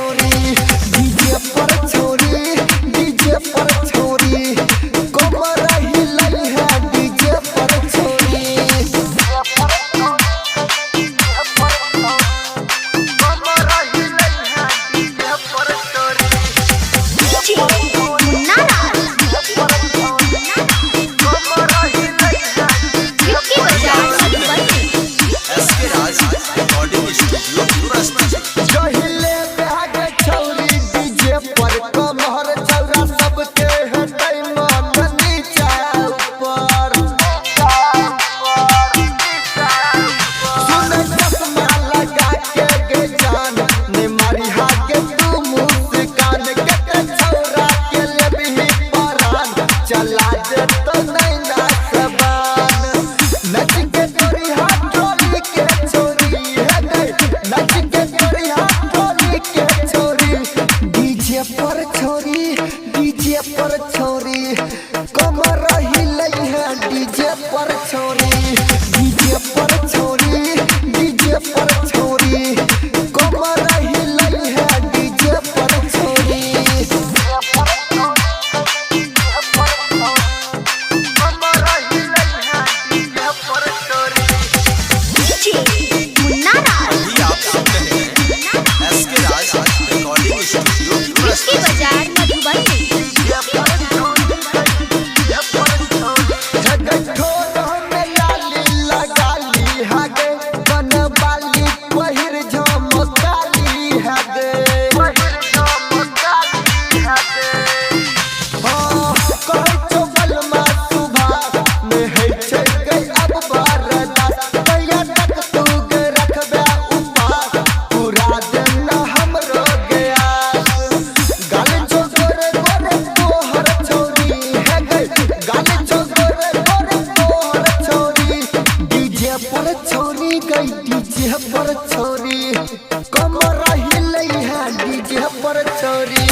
छोरी डीजे पर छोरी डीजे पर छोरी कमर हिलाई है डीजे पर छोरी डीजे पर छोरी कमर हिलाई है डीजे पर छोरी डीजे पर छोरी डीजे पर छोरी कमर हिलाई है डीजे पर छोरी बाजार मधुबनी डीजे पर छोरी कमर हिलाई है डीजे पर छोरी।